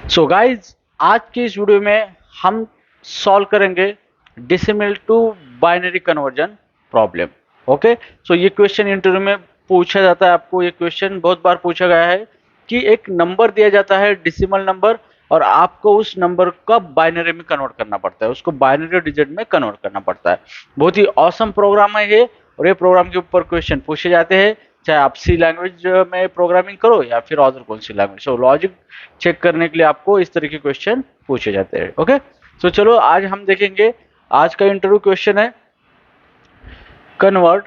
So guys, आज की इस वीडियो में हम सॉल्व करेंगे decimal to binary conversion problem. Okay, so ये क्वेश्चन इंटरव्यू में पूछा जाता है, आपको ये क्वेश्चन बहुत बार पूछा गया है कि एक नंबर दिया जाता है डेसिमल नंबर, और आपको उस नंबर का बाइनरी में कन्वर्ट करना पड़ता है, उसको बाइनरी डिजिट में कन्वर्ट करना पड़ता है। बहुत ही ऑसम प्रोग्राम है ये, और ये प्रोग्राम के ऊपर क्वेश्चन पूछे जाते हैं, चाहे आप सी लैंग्वेज में प्रोग्रामिंग करो या फिर अदर कौन सी लैंग्वेज। सो लॉजिक चेक करने के लिए आपको इस तरह के क्वेश्चन पूछे जाते हैं। ओके, सो चलो आज हम देखेंगे, आज का इंटरव्यू क्वेश्चन है convert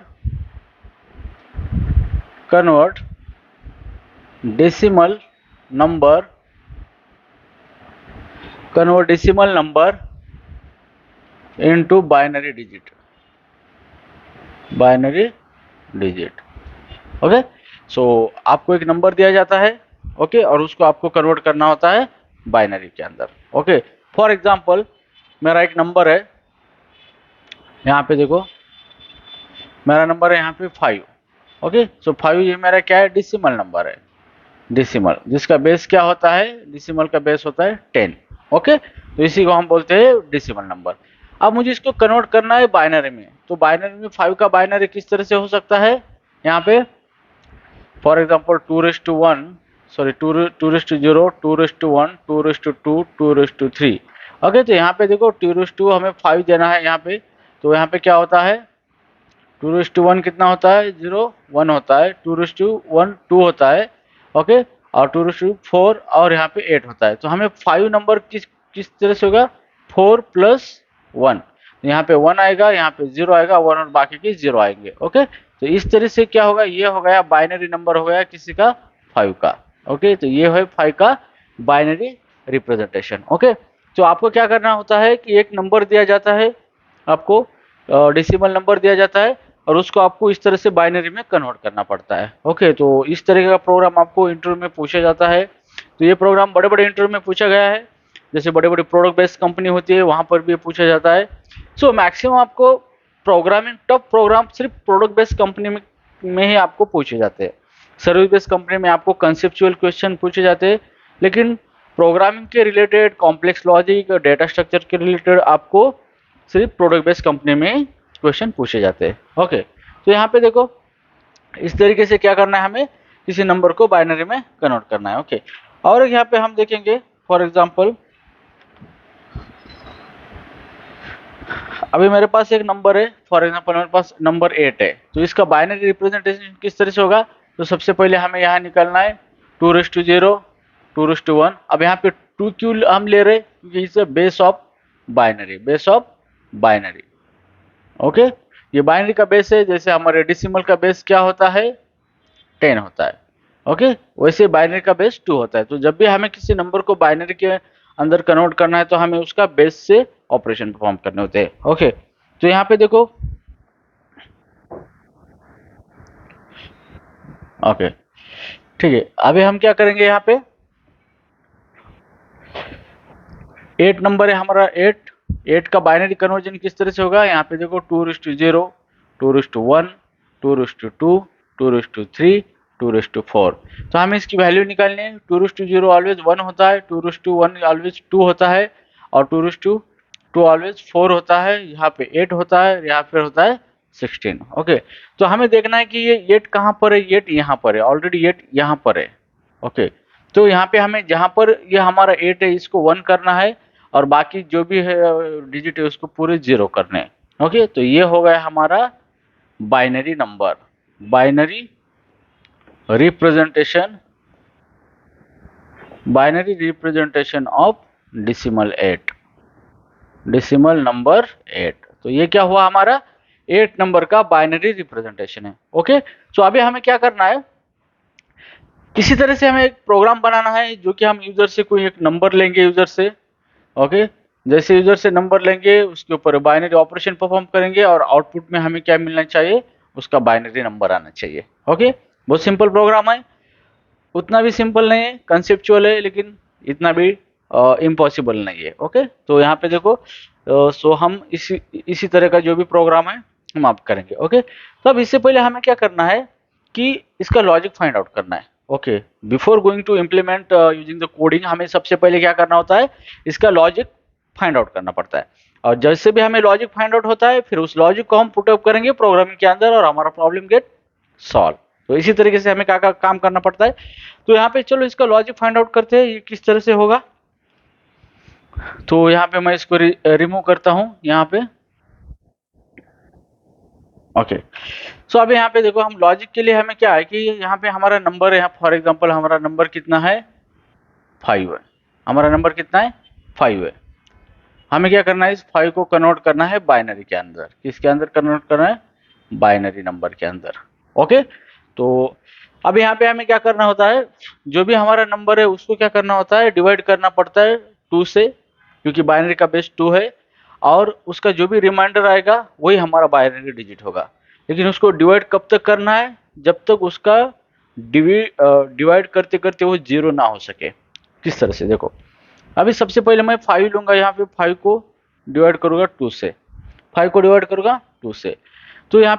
decimal number into binary digit. Okay, so आपको एक नंबर दिया जाता है, ओके, और उसको आपको कन्वर्ट करना होता है बाइनरी के अंदर। ओके, फॉर एग्जांपल मेरा एक नंबर है, यहाँ पे देखो मेरा नंबर है यहाँ पे 5। ओके, सो 5 ये मेरा क्या है, डेसिमल नंबर है, डेसिमल जिसका बेस क्या होता है, डेसिमल का बेस होता है 10। ओके, तो इसी को हम बोलते हैं डेसिमल नंबर। अब मुझे इसको कन्वर्ट करना है बाइनरी में, तो बाइनरी में 5 का बाइनरी किस तरह से हो सकता है, यहाँ पे फॉर एग्जाम्पल 2:1, सॉरी 2:0, 2:1, 2:2, 2:3। ओके, तो यहाँ पे देखो 2:2 हमें 5 देना है यहाँ पे, तो यहाँ पे क्या होता है 2:1 कितना होता है, 0 1 होता है, 2:1 2 होता है। ओके, और 2:4 और यहाँ पे 8 होता है। तो हमें 5 नंबर किस किस तरह से होगा, 4 + 1, यहाँ पे 1 आएगा, यहाँ पे 0 आएगा, 1 और बाकी के 0 आएंगे। ओके, तो इस तरह से क्या होगा, ये हो गया बाइनरी नंबर हो गया किसी का, 5 का। ओके, तो ये है 5 का बाइनरी रिप्रेजेंटेशन। ओके, तो आपको क्या करना होता है कि एक नंबर दिया जाता है आपको, डेसिमल नंबर दिया जाता है, और उसको आपको इस तरह से बाइनरी में कन्वर्ट करना पड़ता है। ओके, तो इस तरह का प्रोग्राम आपको इंटरव्यू में पूछा जाता है। तो ये प्रोग्राम बड़े बड़े इंटरव्यू में पूछा गया है, जैसे बड़े बड़े प्रोडक्ट बेस्ड कंपनी होती है वहां पर भी पूछा जाता है। सो मैक्सिमम आपको प्रोग्रामिंग टफ प्रोग्राम सिर्फ प्रोडक्ट बेस्ड कंपनी में ही आपको पूछे जाते हैं। सर्विस बेस्ड कंपनी में आपको कंसेप्चुअल क्वेश्चन पूछे जाते हैं, लेकिन प्रोग्रामिंग के रिलेटेड, कॉम्प्लेक्स लॉजिक और डेटा स्ट्रक्चर के रिलेटेड आपको सिर्फ प्रोडक्ट बेस्ड कंपनी में क्वेश्चन पूछे जाते हैं। ओके, तो यहाँ पे देखो इस तरीके से क्या करना है, हमें किसी नंबर को बाइनरी में कन्वर्ट करना है। ओके, और यहाँ पे हम देखेंगे फॉर एग्जांपल, अभी मेरे पास एक नंबर है, फॉर एग्जांपल मेरे पास नंबर 8 है, तो इसका बाइनरी रिप्रेजेंटेशन किस तरह से होगा, तो सबसे पहले हमें यहाँ निकालना है 2:0, 2:1। अब यहाँ पे 2 क्यों हम ले रहे हैं, क्योंकि इसे बेस ऑफ बाइनरी। ओके, ये बाइनरी का बेस है, जैसे हमारे डेसिमल का बेस क्या होता है, 10 होता है। ओके, वैसे बाइनरी का बेस 2 होता है। तो जब भी हमें किसी नंबर को बाइनरी के अंदर कन्वर्ट करना है, तो हमें उसका बेस से ऑपरेशन परफॉर्म करने होते हैं। ओके, तो यहाँ पे देखो, ओके ठीक है, अभी हम क्या करेंगे, यहाँ पे 8 नंबर है हमारा, 8 का बाइनरी कन्वर्जन किस तरह से होगा, यहाँ पे देखो 2:0, 2:1, 2:2, 2:3, 2:4। तो हमें इसकी वैल्यू निकालनी है। 2:0 ऑलवेज 1 होता है, 2:1 ऑलवेज 2 होता है, और 2:2 ऑलवेज 4 होता है, यहाँ पे 8 होता है, यहाँ पे होता है 16। ओके, तो हमें देखना है कि ये 8 कहाँ पर है, 8 यहाँ पर है, ऑलरेडी 8 यहाँ पर है। ओके, तो यहाँ पे हमें जहाँ पर ये हमारा 8 है इसको 1 करना है, और बाकी जो भी है डिजिट है उसको पूरे 0 करने हैं। ओके, तो ये हो गया हमारा binary number, binary representation of decimal number 8। तो ये क्या हुआ, हमारा 8 नंबर का बाइनरी रिप्रेजेंटेशन है। ओके, तो अभी हमें क्या करना है, किसी तरह से हमें एक प्रोग्राम बनाना है, जो कि हम यूजर से कोई एक नंबर लेंगे यूजर से। ओके, जैसे यूजर से नंबर लेंगे, उसके ऊपर बाइनरी ऑपरेशन परफॉर्म करेंगे, और आउटपुट में हमें क्या मिलना चाहिए, उसका बाइनरी नंबर आना चाहिए। ओके, बहुत सिंपल प्रोग्राम है, उतना भी सिंपल नहीं है, कंसेप्चुअल है, लेकिन इतना भी इम्पॉसिबल नहीं है। ओके, तो यहाँ पे देखो, सो हम इसी तरह का जो भी प्रोग्राम है हम आप करेंगे। ओके, तो अब इससे पहले हमें क्या करना है कि इसका लॉजिक फाइंड आउट करना है। Okay, before going to implement using the coding, हमें सबसे पहले क्या करना होता है, इसका लॉजिक फाइंड आउट करना पड़ता है। और जैसे भी हमें लॉजिक फाइंड आउट होता है, फिर उस लॉजिक को हम पुटअप करेंगे प्रोग्रामिंग के अंदर और हमारा प्रॉब्लम गेट सॉल्व। तो इसी तरीके से हमें क्या काम करना पड़ता है। तो यहाँ पे चलो इसका लॉजिक फाइंड आउट करते हैं, ये किस तरह से होगा। तो यहाँ पे मैं इसको रिमूव करता हूँ यहाँ पे। ओके, सो अभी यहाँ पे देखो, हम लॉजिक के लिए हमें क्या है कि यहाँ पे हमारा नंबर है, फॉर एग्जांपल हमारा नंबर कितना है, 5 है। हमारा नंबर कितना है, 5 है। हमें क्या करना है, इस 5 को कन्वर्ट करना है बाइनरी के अंदर। किसके अंदर कन्वर्ट करना है, बाइनरी नंबर के अंदर। ओके, तो अब यहाँ पे हमें क्या करना होता है, जो भी हमारा नंबर है उसको क्या करना होता है, डिवाइड करना पड़ता है 2 से, क्योंकि बाइनरी का बेस 2 है। और उसका जो भी रिमाइंडर आएगा वही हमारा बाइनरी डिजिट होगा। लेकिन उसको डिवाइड कब तक करना है, जब तक उसका डिवाइड करते करते वो 0 ना हो सके। किस तरह से, देखो अभी सबसे पहले मैं 5 लूंगा, यहाँ पे 5 को डिवाइड करूंगा 2 से, 5 को डिवाइड करूंगा 2 से। तो यहाँ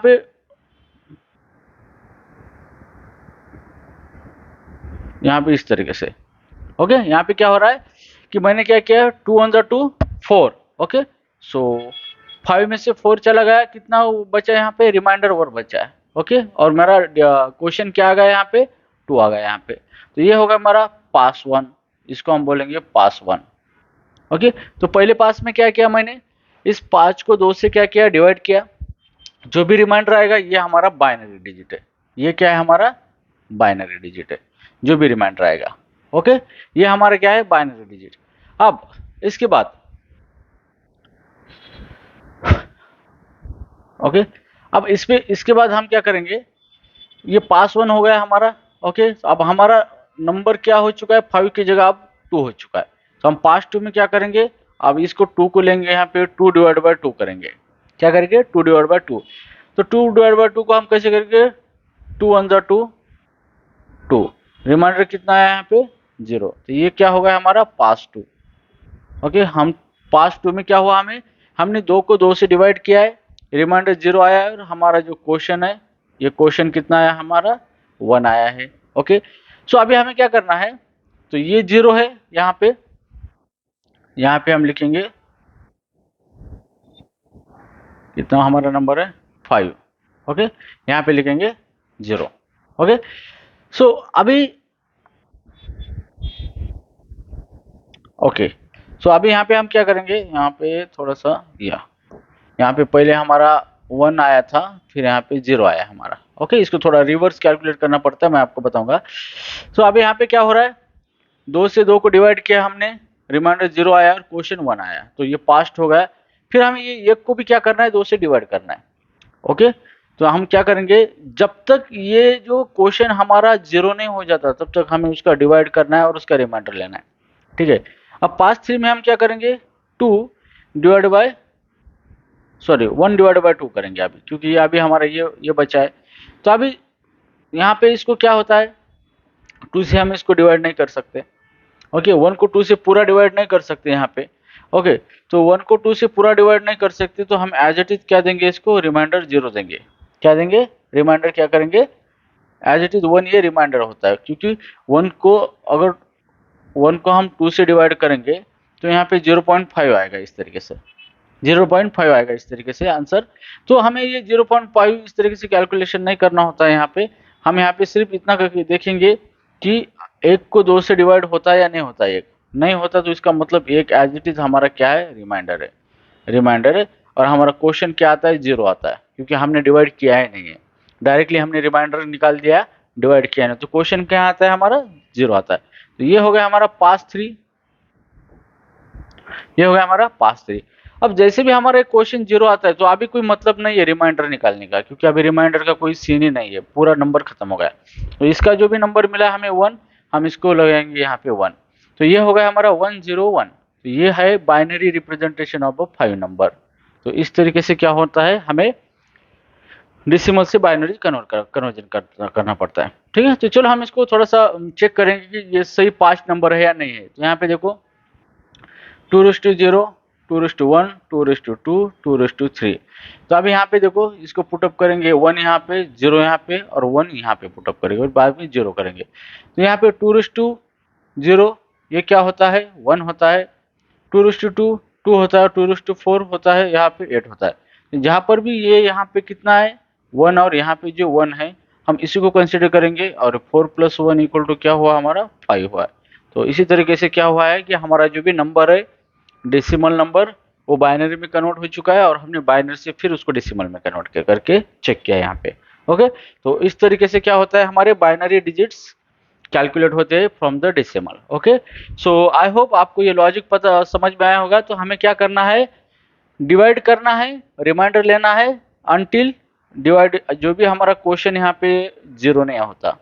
पे इस तरीके से। ओके, यहाँ पे क्या हो रहा है कि मैंने क्या किया, 2 ऑन द 2 4। ओके, सो 5 में से 4 चला गया, कितना बचा यहाँ पे, रिमाइंडर 1 बचा है। ओके, और मेरा क्वेश्चन क्या आ गया यहाँ पे, 2 आ गया यहाँ पे। तो ये होगा हमारा पास 1, इसको हम बोलेंगे पास 1। ओके, तो पहले पास में क्या किया मैंने, इस 5 को 2 से क्या किया, डिवाइड किया। जो भी रिमाइंडर आएगा ये हमारा बाइनरी डिजिट है। ये क्या है, हमारा बाइनरी डिजिट है, जो भी रिमाइंडर आएगा। ओके, ये हमारा क्या है, बाइनरी डिजिट। अब इसके बाद ओके, अब इसके बाद हम क्या करेंगे, ये पास 1 हो गया हमारा। ओके, अब हमारा नंबर क्या हो चुका है, 5 की जगह अब 2 हो चुका है। तो हम पास 2 में क्या करेंगे, अब इसको 2 को लेंगे, यहाँ पे 2 डिवाइड बाय 2 करेंगे। क्या करेंगे, 2 डिवाइड बाय 2। तो 2 डिवाइड बाय 2 को हम कैसे करेंगे, 2 ऑन द 2 2, रिमाइंडर कितना है यहाँ पे, 0। तो ये क्या होगा हमारा पास 2। ओके, हम पास 2 में क्या हुआ, हमने 2 को 2 से डिवाइड किया है, रिमाइंडर 0 आया है, और हमारा जो क्वेश्चन है, ये क्वेश्चन कितना आया हमारा, 1 आया है। ओके, सो अभी हमें क्या करना है, तो ये 0 है यहाँ पे हम लिखेंगे कितना हमारा नंबर है, 5। ओके, यहाँ पे लिखेंगे 0। ओके, सो अभी ओके, सो अभी यहाँ पे हम क्या करेंगे, यहाँ पे थोड़ा सा यहाँ पे पहले हमारा 1 आया था, फिर यहाँ पे 0 आया हमारा। ओके, इसको थोड़ा रिवर्स कैलकुलेट करना पड़ता है, मैं आपको बताऊंगा। सो अभी यहाँ पे क्या हो रहा है, 2 से 2 को डिवाइड किया हमने, रिमाइंडर 0 आया और क्वेश्चन 1 आया, तो ये पास्ट हो गया। फिर हमें ये 1 को भी क्या करना है, 2 से डिवाइड करना है। ओके, तो हम क्या करेंगे, जब तक ये जो क्वेश्चन हमारा 0 नहीं हो जाता तब तक हमें उसका डिवाइड करना है और उसका रिमाइंडर लेना है। ठीक है, अब पास 3 में हम क्या करेंगे, 2 डिवाइड बाय 1 डिवाइड बाय 2 करेंगे अभी, क्योंकि ये अभी हमारा ये बचा है। तो अभी यहाँ पे इसको क्या होता है, 2 से हम इसको डिवाइड नहीं कर सकते। ओके, 1 को 2 से पूरा डिवाइड नहीं कर सकते यहाँ पे। ओके, तो 1 को 2 से पूरा डिवाइड नहीं कर सकते, तो हम एज इट इज क्या देंगे, इसको रिमाइंडर 0 देंगे। क्या देंगे, रिमाइंडर क्या करेंगे, एज इट इज 1 ये रिमाइंडर होता है, क्योंकि 1 को अगर 1 को हम 2 से डिवाइड करेंगे तो यहाँ पे 0.5 आएगा, इस तरीके से 0.5 आएगा इस तरीके से आंसर। तो हमें ये 0.5 इस तरीके से कैलकुलेशन नहीं करना होता है यहाँ पे। हम यहाँ पे सिर्फ इतना करके देखेंगे कि 1 को 2 से डिवाइड होता है या नहीं होता है। 1 नहीं होता तो इसका मतलब 1 एज इट इज हमारा क्या है, रिमाइंडर है। और हमारा क्वेश्चन क्या आता है, 0 आता है, क्योंकि हमने डिवाइड किया ही नहीं है। डायरेक्टली हमने रिमाइंडर निकाल दिया, डिवाइड किया नहीं, तो क्वेश्चन क्या आता है हमारा, 0 आता है। तो ये हो गया हमारा पास 3, ये हो गया हमारा पास 3। अब जैसे भी हमारा एक क्वेश्चन 0 आता है तो अभी कोई मतलब नहीं है रिमाइंडर निकालने का, क्योंकि अभी रिमाइंडर का कोई सीन ही नहीं है, पूरा नंबर खत्म हो गया। तो इसका जो भी नंबर मिला हमें 1, हम इसको लगाएंगे यहाँ पे 1। तो ये हो गया हमारा 101। तो ये है binary representation of a 5 number. तो इस तरीके से क्या होता है, हमें डेसिमल से बाइनरी कन्वर्जन करना पड़ता है। ठीक है, तो चलो हम इसको थोड़ा सा चेक करेंगे कि ये सही 5 नंबर है या नहीं है। तो यहाँ पे देखो 2 raised to 0, 2:1, 2:2, 2:3। तो अब यहाँ पे देखो इसको पुटअप करेंगे, 1 यहाँ पे, 0 यहाँ पे और 1 यहाँ पे पुटअप करेंगे और बाद में 0 करेंगे। तो यहाँ पे 2:0 ये क्या होता है, 1 होता है, 2:2 2 होता है, 2:4 होता है, यहाँ पे 8 होता है। जहाँ पर भी ये यहाँ पे कितना है 1 और यहाँ पे जो 1 है हम इसी को कंसिडर करेंगे और 4 + 1 = क्या हुआ हमारा 5 हुआ है। तो इसी तरीके से क्या हुआ है कि हमारा जो भी नंबर है डेसिमल नंबर वो बाइनरी में कन्वर्ट हो चुका है और हमने बाइनरी से फिर उसको डेसिमल में कन्वर्ट करके चेक किया यहाँ पे। ओके, तो इस तरीके से क्या होता है हमारे बाइनरी डिजिट्स कैलकुलेट होते हैं from the decimal. Okay, so I hope आपको ये लॉजिक पता समझ में आया होगा। तो हमें क्या करना है, डिवाइड करना है, रिमाइंडर लेना है अनटिल डिवाइड जो भी हमारा क्वेश्चन यहाँ पे 0 नहीं होता।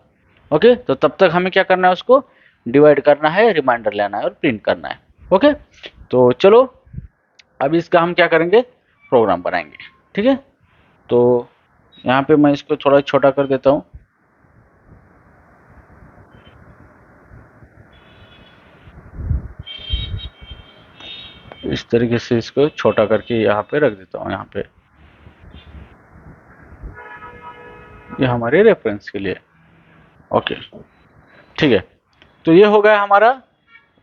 ओके, तो तब तक हमें क्या करना है, उसको डिवाइड करना है, रिमाइंडर लेना है और प्रिंट करना है। ओके, तो चलो अब इसका हम क्या करेंगे, प्रोग्राम बनाएंगे। ठीक है, तो यहाँ पे मैं इसको थोड़ा छोटा कर देता हूँ। इस तरीके से इसको छोटा करके यहाँ पे रख देता हूँ। यहाँ पे ये हमारे रेफरेंस के लिए। ओके, ठीक है, तो ये हो गया हमारा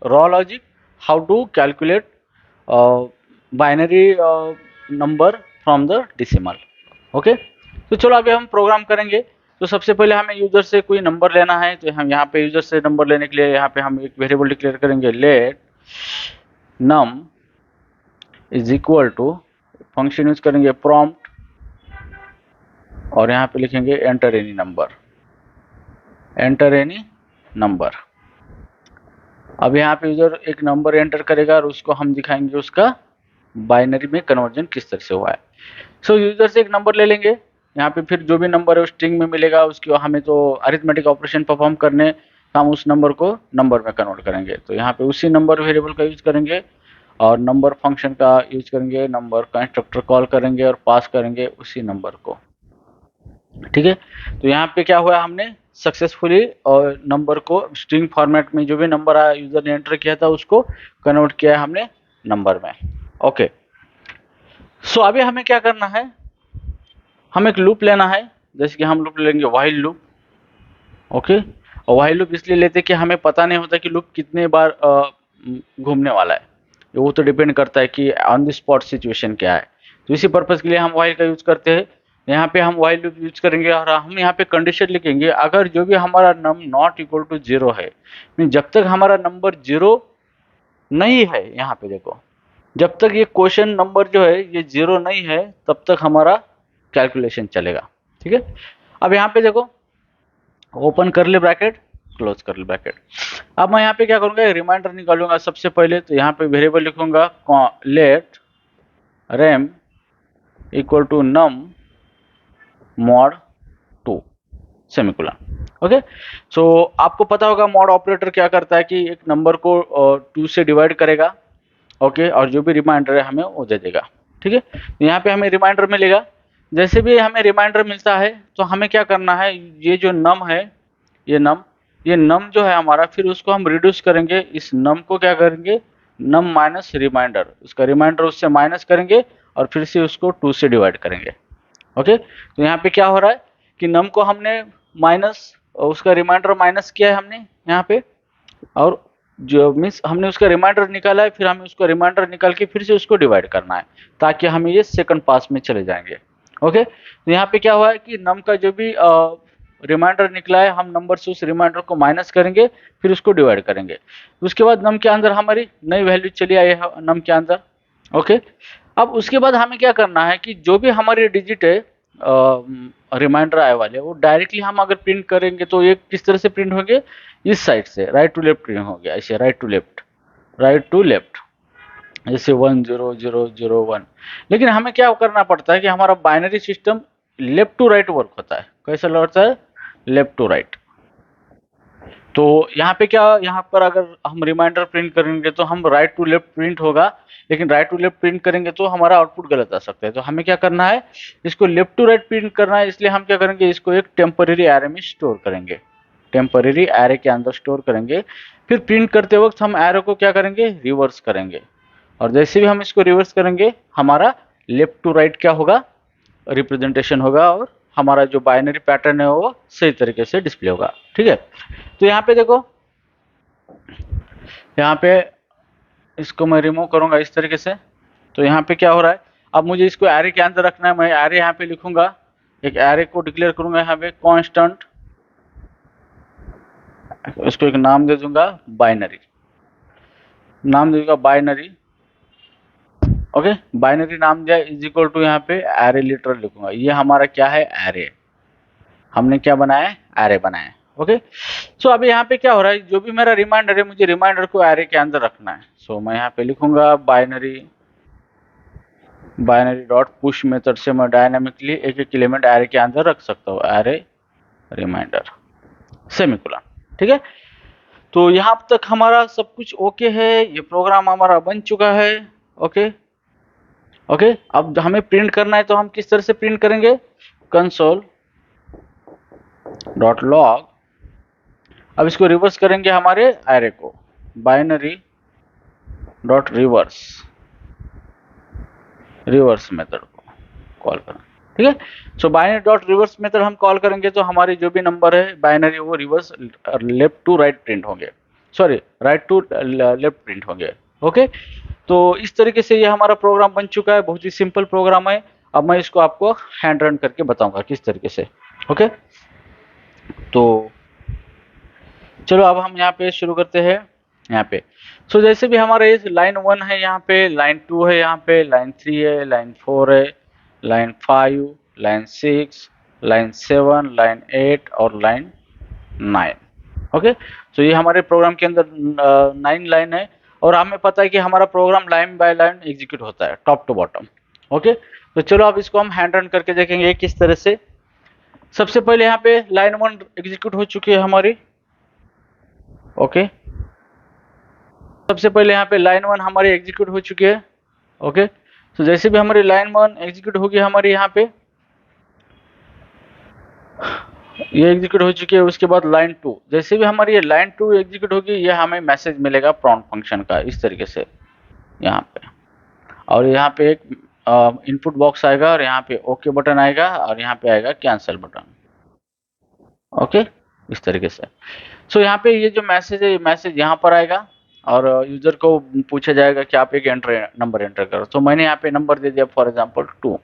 raw logic how to calculate binary number from the decimal. Okay, तो चलो अभी हम प्रोग्राम करेंगे। तो सबसे पहले हमें यूजर से कोई नंबर लेना है। तो हम यहाँ पे यूजर से नंबर लेने के लिए यहाँ पे हम एक वेरिएबल डिक्लेयर करेंगे, let num is equal to, function use करेंगे प्रॉम्प्ट और यहाँ पे लिखेंगे enter any number, enter any number. अब यहाँ पे यूजर एक नंबर एंटर करेगा और उसको हम दिखाएंगे उसका बाइनरी में कन्वर्जन किस तरह से हुआ है। सो यूजर से एक नंबर ले लेंगे, यहाँ पे फिर जो भी नंबर है स्ट्रिंग में मिलेगा उसकी हमें तो अरिथमेटिक ऑपरेशन परफॉर्म करने, हम उस नंबर को नंबर में कन्वर्ट करेंगे। तो यहाँ पे उसी नंबर वेरिएबल का यूज करेंगे और नंबर फंक्शन का यूज करेंगे, नंबर कंस्ट्रक्टर कॉल करेंगे और पास करेंगे उसी नंबर को। ठीक है, तो यहाँ पे क्या हुआ, हमने सक्सेसफुली और नंबर को स्ट्रिंग फॉर्मेट में जो भी नंबर आया यूजर ने एंटर किया था उसको कन्वर्ट किया है हमने नंबर में। ओके, सो अभी हमें क्या करना है, हम एक लूप लेना है। जैसे कि हम लूप लेंगे व्हाइल लूप। ओके, और व्हाइल लूप इसलिए लेते कि हमें पता नहीं होता कि लूप कितने बार घूमने वाला है। वो तो डिपेंड करता है कि ऑन द स्पॉट सिचुएशन क्या है। तो इसी पर्पज के लिए हम व्हाइल का यूज करते हैं। यहाँ पे हम व्हाइल लूप यूज करेंगे और हम यहाँ पे कंडीशन लिखेंगे, अगर जो भी हमारा नम नॉट इक्वल टू 0 है, जब तक हमारा नंबर 0 नहीं है, यहाँ पे देखो जब तक ये क्वेश्चन नंबर जो है ये 0 नहीं है तब तक हमारा कैलकुलेशन चलेगा। ठीक है, अब यहाँ पे देखो ओपन करली ब्रैकेट, क्लोज करली ब्रैकेट। अब मैं यहाँ पे क्या करूँगा, रिमाइंडर निकालूंगा सबसे पहले। तो यहाँ पे वेरिएबल लिखूंगा let rem equal to num mod 2 semicolon. Okay, so आपको पता होगा मॉड ऑपरेटर क्या करता है कि एक नंबर को 2 से डिवाइड करेगा। ओके, और जो भी रिमाइंडर है हमें वो दे देगा। ठीक है, तो यहाँ पे हमें रिमाइंडर मिलेगा। जैसे भी हमें रिमाइंडर मिलता है तो हमें क्या करना है, ये जो नम है, ये नम जो है हमारा, फिर उसको हम रिड्यूस करेंगे। इस नम को क्या करेंगे, नम माइनस रिमाइंडर, उसका रिमाइंडर उससे माइनस करेंगे और फिर से उसको 2 से डिवाइड करेंगे। ओके, तो यहाँ पे क्या हो रहा है कि नम को हमने माइनस, उसका रिमाइंडर माइनस किया है हमने यहाँ पे, और जो मीन्स हमने उसका रिमाइंडर निकाला है, फिर हमें उसका रिमाइंडर निकाल के फिर से उसको डिवाइड करना है ताकि हमें ये सेकंड पास में चले जाएंगे। ओके, तो यहाँ पे क्या हुआ है कि नम का जो भी रिमाइंडर निकला है, हम नंबर से उस रिमाइंडर को माइनस करेंगे, फिर उसको डिवाइड करेंगे। उसके बाद नम के अंदर हमारी नई वैल्यू चली आई है नम के अंदर। ओके, अब उसके बाद हमें क्या करना है कि जो भी हमारे डिजिट है रिमाइंडर आए वाले, वो डायरेक्टली हम अगर प्रिंट करेंगे तो ये किस तरह से प्रिंट होंगे, इस साइड से राइट टू लेफ्ट प्रिंट हो गया, ऐसे राइट टू लेफ्ट, जैसे 1 0 0 0 1। लेकिन हमें क्या करना पड़ता है कि हमारा binary system left to right work होता है। कैसा होता है, लेफ्ट टू राइट। तो यहाँ पे क्या, यहाँ पर अगर हम रिमाइंडर प्रिंट करेंगे तो हम राइट टू लेफ्ट प्रिंट होगा, लेकिन राइट टू लेफ्ट प्रिंट करेंगे तो हमारा आउटपुट गलत आ सकता है। तो हमें क्या करना है, इसको लेफ्ट टू राइट प्रिंट करना है। इसलिए हम क्या करेंगे, इसको एक टेम्पररी एरे में स्टोर करेंगे, टेम्पररी एरे के अंदर स्टोर करेंगे। फिर प्रिंट करते वक्त हम एरो को क्या करेंगे, रिवर्स करेंगे। और जैसे भी हम इसको रिवर्स करेंगे हमारा लेफ्ट टू राइट क्या होगा, रिप्रेजेंटेशन होगा, और हमारा जो बाइनरी पैटर्न है वो सही तरीके से डिस्प्ले होगा। ठीक है, तो यहाँ पे देखो, यहाँ पे इसको मैं रिमूव करूंगा इस तरीके से। तो यहाँ पे क्या हो रहा है, अब मुझे इसको एरे के अंदर रखना है। मैं एरे यहाँ पे लिखूंगा, एक एरे को डिक्लेयर करूंगा यहाँ पे कांस्टेंट, इसको एक नाम दे दूंगा बाइनरी, नाम दे दूंगा बाइनरी। ओके, बाइनरी नाम दिया इज इक्वल टू यहाँ पे एरे लिटरल लिखूंगा। ये हमारा क्या है, एरे। हमने क्या बनाया है, एरे बनाया है। ओके, सो अभी यहाँ पे क्या हो रहा है, जो भी मेरा रिमाइंडर है मुझे रिमाइंडर को एरे के अंदर रखना है। सो मैं यहाँ पे लिखूंगा binary, binary dot push method से मैं डायनामिकली एक एक एलिमेंट एरे के अंदर रख सकता हूँ, एरे रिमाइंडर सेमीकोलन। ठीक है, तो यहाँ तक हमारा सब कुछ ओके है, ये प्रोग्राम हमारा बन चुका है। ओके ओके, अब हमें प्रिंट करना है तो हम किस तरह से प्रिंट करेंगे, कंसोल डॉट लॉग। अब इसको रिवर्स करेंगे हमारे एरे को, binary dot reverse, reverse method को कॉल करें। ठीक है, so binary dot reverse method हम कॉल करेंगे तो हमारे जो भी नंबर है बाइनरी वो reverse left to right print होंगे, sorry right to left print होंगे। ओके, तो इस तरीके से ये हमारा प्रोग्राम बन चुका है, बहुत ही सिंपल प्रोग्राम है। अब मैं इसको आपको हैंड रन करके बताऊंगा किस तरीके से। ओके, तो चलो अब हम यहाँ पे शुरू करते हैं। यहाँ पे सो जैसे भी हमारे लाइन 1 है, यहाँ पे लाइन 2 है, यहाँ पे लाइन 3 है, लाइन 4 है, लाइन 5, लाइन 6, लाइन 7, लाइन 8 और लाइन 9। ओके, तो ये हमारे प्रोग्राम के अंदर 9 लाइन है, और हमें पता है कि हमारा program line by line execute होता है टॉप टू बॉटम। ओके, तो चलो अब इसको हम हैंड रन करके देखेंगे किस तरह से। सबसे पहले यहाँ पे लाइन 1 एग्जीक्यूट हो चुकी है हमारी। ओके, सबसे पहले यहाँ पे लाइन 1 हमारी एग्जीक्यूट हो चुकी है। ओके, तो जैसे भी हमारी लाइन 1 एग्जीक्यूट होगी हमारी यहाँ पे, ये एग्जीक्यूट हो चुकी है। उसके बाद लाइन 2, जैसे भी हमारी ये लाइन 2 एग्जीक्यूट होगी ये हमें मैसेज मिलेगा प्रॉम्प्ट फंक्शन का इस तरीके से यहाँ पे, और यहाँ पे एक इनपुट बॉक्स आएगा, और यहाँ पे ओके बटन आएगा, और यहाँ पे आएगा कैंसिल बटन। ओके, इस तरीके से। सो यहाँ पे ये जो मैसेज है, ये मैसेज यहाँ पर आएगा, और यूजर को पूछा जाएगा कि आप एक नंबर एंटर करो। तो मैंने यहाँ पे नंबर दे दिया फॉर एग्जांपल 2।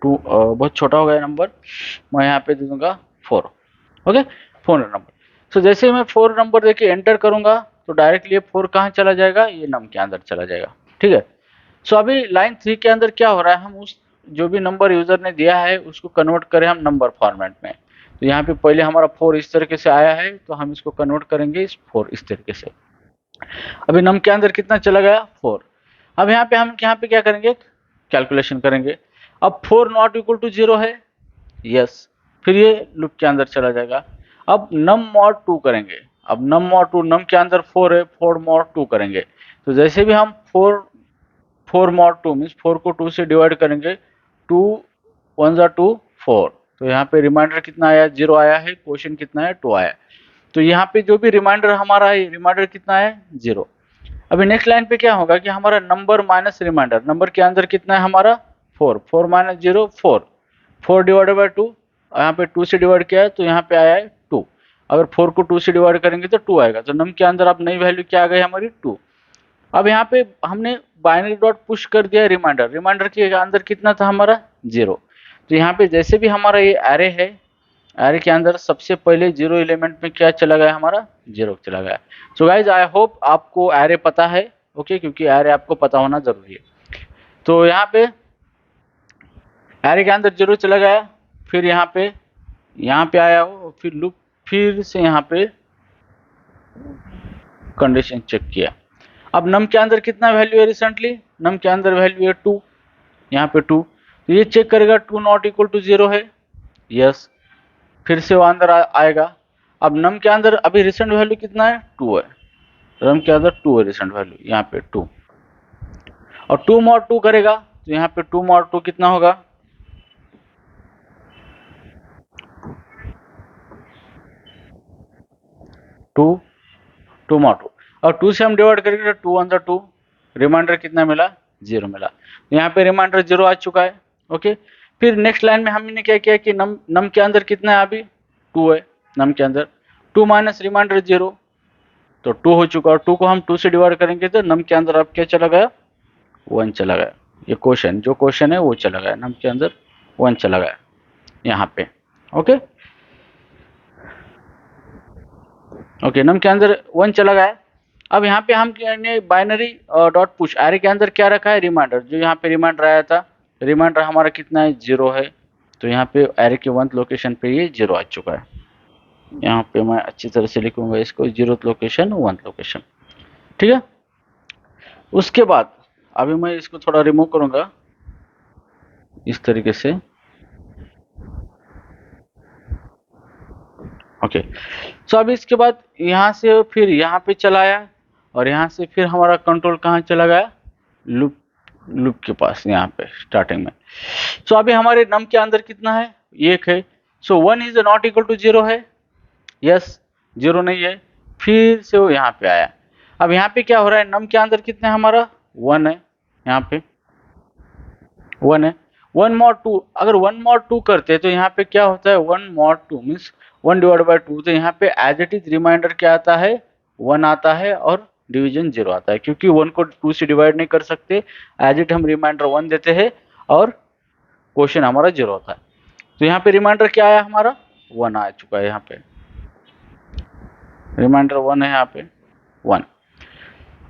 बहुत छोटा हो गया नंबर, मैं यहाँ पे दे दूंगा 4। Okay, 4 number. सो जैसे ही मैं 4 नंबर देके एंटर करूंगा तो डायरेक्टली ये 4 कहाँ चला जाएगा, ये नम के अंदर चला जाएगा। ठीक है, सो अभी लाइन 3 के अंदर क्या हो रहा है, हम उस जो भी नंबर यूजर ने दिया है उसको कन्वर्ट करें हम नंबर फॉर्मेट में। तो यहाँ पे पहले हमारा 4 इस तरीके से आया है, तो हम इसको कन्वर्ट करेंगे इस 4 इस तरीके से। अभी नम के अंदर कितना चला गया, 4। अब यहाँ पे हम क्या करेंगे, कैलकुलेशन करेंगे। अब 4 नॉट इक्वल टू 0 है, यस, फिर ये लूप के अंदर चला जाएगा। अब नम मॉड 2 करेंगे। अब नम मॉड 2, नम के अंदर 4 है, 4 मॉड 2 करेंगे। तो जैसे भी हम 4 मॉड 2 मीन्स 4 को 2 से डिवाइड करेंगे, 2 1 जा 2 4। तो यहाँ पे रिमाइंडर कितना आया, 0 आया है, क्वेश्चन कितना है, 2 आया। तो यहाँ पे जो भी रिमाइंडर हमारा है, रिमाइंडर कितना है, 0। अभी नेक्स्ट लाइन पे क्या होगा कि हमारा नंबर माइनस रिमाइंडर, नंबर के अंदर कितना है हमारा 4, 4 माइनस 0 4, 4 डिवाइडेड बाई 2, यहाँ पे 2 से डिवाइड किया है तो यहाँ पे आया है 2। अगर 4 को 2 से डिवाइड करेंगे तो 2 आएगा। तो नम के अंदर अब नई वैल्यू क्या आ गई हमारी, 2। अब यहाँ पे हमने बाइनरी डॉट पुश कर दिया रिमाइंडर, रिमाइंडर के अंदर कितना था हमारा, 0। तो यहाँ पे जैसे भी हमारा ये एरे है, एरे के अंदर सबसे पहले 0 एलिमेंट में क्या चला गया हमारा, 0 चला गया। सो गाइज आई होप आपको एरे पता है। ओके, क्योंकि एरे आपको पता होना जरूरी है। तो यहाँ पे एरे के अंदर 0 चला गया, फिर यहाँ पे आया हो, फिर लूप फिर से यहाँ पे कंडीशन चेक किया। अब नम के अंदर कितना वैल्यू है रिसेंटली, नम के अंदर वैल्यू है 2, यहाँ पे 2। तो ये चेक करेगा 2 नॉट इक्वल टू 0 है, यस, फिर से वो अंदर आएगा। अब नम के अंदर अभी रिसेंट वैल्यू कितना है, 2 है, नम के अंदर 2 है रिसेंट वैल्यू, यहाँ पे 2, और 2 मॉड 2 करेगा तो यहाँ पे 2 मॉड 2 कितना होगा, 2 मॉड 2, और 2 से हम डिवाइड करेंगे तो 2 1 2, रिमाइंडर कितना मिला, 0 मिला। यहाँ पे रिमाइंडर 0 आ चुका है। ओके, फिर नेक्स्ट लाइन में हमने क्या किया कि नम के अंदर कितना है, अभी 2 है। नम के अंदर 2 माइनस रिमाइंडर 0, तो 2 हो चुका। और 2 को हम 2 से डिवाइड करेंगे तो नम के अंदर अब क्या चला गया, 1 चला गया। ये क्वेश्चन, जो क्वेश्चन है वो चला गया, नम के अंदर 1 चला गया यहाँ पे। ओके ओके, नम के अंदर 1 चला गया। अब यहाँ पे हम बाइनरी डॉट पुश एरे के अंदर क्या रखा है, रिमाइंडर। जो यहाँ पे रिमाइंडर आया था, रिमाइंडर हमारा कितना है, 0 है। तो यहाँ पे एरे के 1th लोकेशन पे ये 0 आ चुका है। यहाँ पे मैं अच्छी तरह से लिखूंगा इसको, 0th लोकेशन 1th लोकेशन, ठीक है। उसके बाद अभी मैं इसको थोड़ा रिमूव करूंगा इस तरीके से। ओके, सो अभी इसके बाद यहाँ से फिर यहाँ पे चला आया, और यहाँ से फिर हमारा कंट्रोल कहाँ चला गया, लूप लूप के पास, यहाँ पे स्टार्टिंग में। सो अभी हमारे नम के अंदर कितना है, 1 है। सो 1 इज नॉट इक्वल टू 0 है, यस 0 नहीं है। फिर से वो यहाँ पे आया। अब यहाँ पे क्या हो रहा है, नम के अंदर कितना है हमारा, 1 है। यहाँ पे 1 है। 1 mod 2, अगर 1 mod 2 करते तो यहाँ पे क्या होता है, 1 mod 2 मीन्स 1 डिवाइड बाई 2। तो यहाँ पे एज इट इज रिमाइंडर क्या आता है, 1 आता है, और डिवीजन 0 आता है, क्योंकि 1 को 2 से डिवाइड नहीं कर सकते। एज इट हम रिमाइंडर 1 देते हैं और क्वेश्चन हमारा 0 होता है। तो यहाँ पे रिमाइंडर क्या आया हमारा, 1 आ चुका है। यहाँ पे रिमाइंडर 1 है, यहाँ पे 1।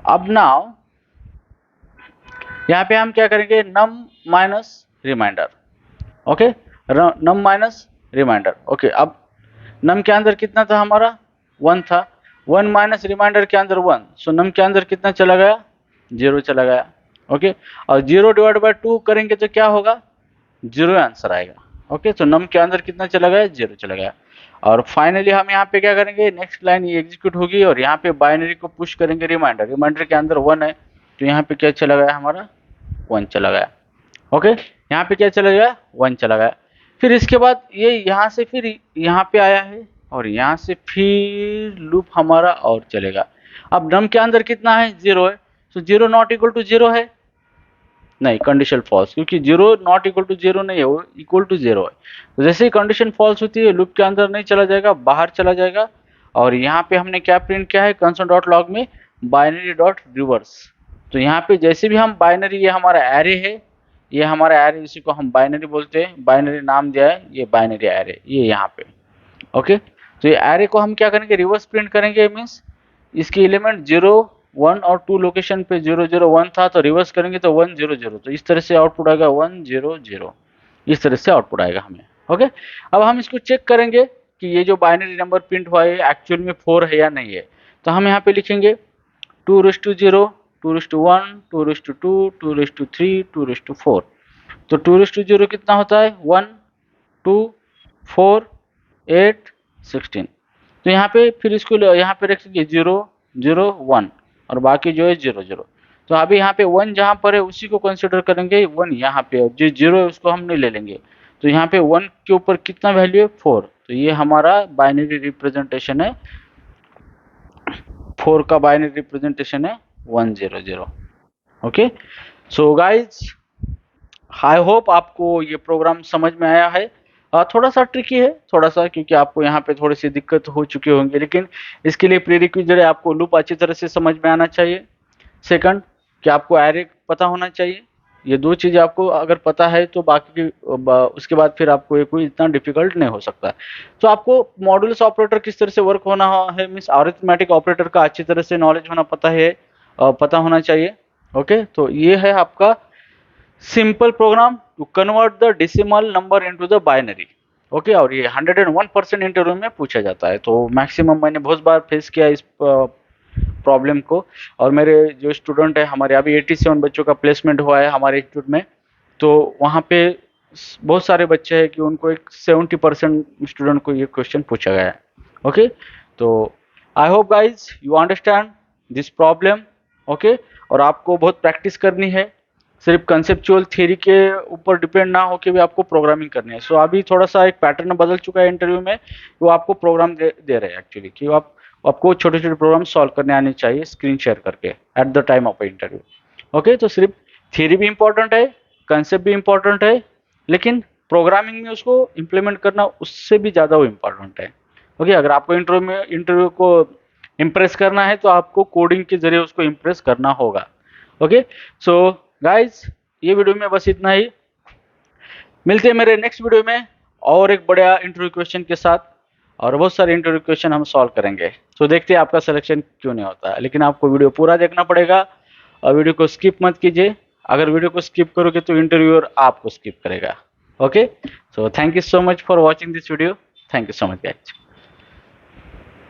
अब नाउ यहाँ पे हम क्या करेंगे, नम माइनस रिमाइंडर। ओके, नम माइनस रिमाइंडर। ओके, अब नम के अंदर कितना था हमारा, 1 था। 1 माइनस रिमाइंडर के अंदर 1, सो नम के अंदर कितना चला गया, 0 चला गया। ओके, और 0 डिवाइड बाई 2 करेंगे तो क्या होगा, 0 आंसर आएगा। ओके, तो नम के अंदर कितना चला गया, 0 चला गया। और फाइनली हम यहाँ पे क्या करेंगे, नेक्स्ट लाइन ये एग्जीक्यूट होगी, और यहाँ पे बाइनरी को पुश करेंगे रिमाइंडर। रिमाइंडर के अंदर 1 है, तो यहाँ पे क्या चला गया हमारा, 1 चला गया। ओके, यहाँ पे क्या चला गया, 1 चला गया। फिर इसके बाद ये यहाँ से फिर यहाँ पे आया है, और यहाँ से फिर लूप हमारा और चलेगा। अब नम के अंदर कितना है, 0 है। तो 0 नॉट इक्वल टू 0 है, नहीं, कंडीशन फॉल्स, क्योंकि 0 नॉट इक्वल टू 0 नहीं है, वो इक्वल टू 0 है। तो जैसे ही कंडीशन फॉल्स होती है, लूप के अंदर नहीं चला जाएगा, बाहर चला जाएगा। और यहाँ पे हमने क्या प्रिंट किया है, कंसोल डॉट लॉग में बाइनरी डॉट रिवर्स। तो यहाँ पे जैसे भी हम बाइनरी, ये हमारा एरे है, ये हमारा एरे, इसी को हम बाइनरी बोलते हैं, बाइनरी नाम दिया है, ये बाइनरी एरे, ये यहाँ पे। ओके, तो ये एरे को हम क्या करेंगे, रिवर्स प्रिंट करेंगे। मीन्स इसके एलिमेंट 0, 1 और 2 लोकेशन पे 0 0 1 था, तो रिवर्स करेंगे तो 1 0 0। तो इस तरह से आउटपुट आएगा 1 0 0, इस तरह से आउटपुट आएगा हमें। ओके, अब हम इसको चेक करेंगे कि ये जो बाइनरी नंबर प्रिंट हुआ है एक्चुअल में 4 है या नहीं है। तो हम यहाँ पे लिखेंगे 2:0, 2:1, 2:2, 2:3, 2:4। तो 2:0 कितना होता है, 1 2 4 8 16। तो यहाँ पे फिर इसको यहाँ पे रखेंगे 0 0 1, और बाकी जो है 0 0। तो अभी यहाँ पे 1 जहाँ पर है उसी को कंसिडर करेंगे, 1 यहाँ पे, जो 0 है उसको हम नहीं ले लेंगे। तो यहाँ पे 1 के ऊपर कितना वैल्यू है, 4। तो ये हमारा बाइनरी रिप्रेजेंटेशन है, 4 का बाइनरी रिप्रेजेंटेशन है 1 0 0। Okay, so guys I hope आपको ये प्रोग्राम समझ में आया है। थोड़ा सा ट्रिकी है, थोड़ा सा, क्योंकि आपको यहाँ पे थोड़ी सी दिक्कत हो चुकी होंगी, लेकिन इसके लिए प्रीरिक्विजिट है, आपको लूप अच्छी तरह से समझ में आना चाहिए। सेकंड, कि आपको एरे पता होना चाहिए। ये 2 चीज़ें आपको अगर पता है तो बाकी उसके बाद फिर आपको ये कोई इतना डिफिकल्ट नहीं हो सकता। तो आपको मॉड्यूलस ऑपरेटर किस तरह से वर्क होना है, मीन्स अरिथमेटिक ऑपरेटर का अच्छी तरह से नॉलेज होना पता होना चाहिए। ओके, तो ये है आपका simple program to convert the decimal number into the binary. Okay, और ये 101% इंटरव्यू में पूछा जाता है। तो मैक्सिमम मैंने बहुत बार फेस किया इस प्रॉब्लम को, और मेरे जो स्टूडेंट है, हमारे अभी 87 बच्चों का प्लेसमेंट हुआ है हमारे इंस्टीट्यूट में। तो वहाँ पे बहुत सारे बच्चे हैं कि उनको एक 70% स्टूडेंट को ये क्वेश्चन पूछा गया है। ओके, तो I hope guys you understand this problem. Okay, और आपको बहुत प्रैक्टिस करनी है, सिर्फ कंसेप्चुअल थ्योरी के ऊपर डिपेंड ना हो कि भी आपको प्रोग्रामिंग करनी है। सो अभी थोड़ा सा एक पैटर्न बदल चुका है इंटरव्यू में, वो आपको प्रोग्राम दे रहे हैं एक्चुअली, कि आपको छोटे छोटे प्रोग्राम सॉल्व करने आने चाहिए स्क्रीन शेयर करके at the time of interview. Okay, तो सिर्फ थियरी भी इम्पोर्टेंट है, कंसेप्ट भी इम्पोर्टेंट है, लेकिन प्रोग्रामिंग में उसको इम्प्लीमेंट करना उससे भी ज़्यादा वो इम्पोर्टेंट है। ओके, अगर आपको इंटरव्यू को इम्प्रेस करना है तो आपको कोडिंग के जरिए उसको इम्प्रेस करना होगा। ओके, सो गाइज, ये वीडियो में बस इतना ही। मिलते हैं मेरे नेक्स्ट वीडियो में और एक बढ़िया इंटरव्यू क्वेश्चन के साथ, और बहुत सारे इंटरव्यू क्वेश्चन हम सॉल्व करेंगे। तो देखते हैं आपका सिलेक्शन क्यों नहीं होता, लेकिन आपको वीडियो पूरा देखना पड़ेगा और वीडियो को स्किप मत कीजिए। अगर वीडियो को स्किप करोगे तो इंटरव्यूअर आपको स्किप करेगा। Okay, so thank you so much for watching this video. Thank you so much guys.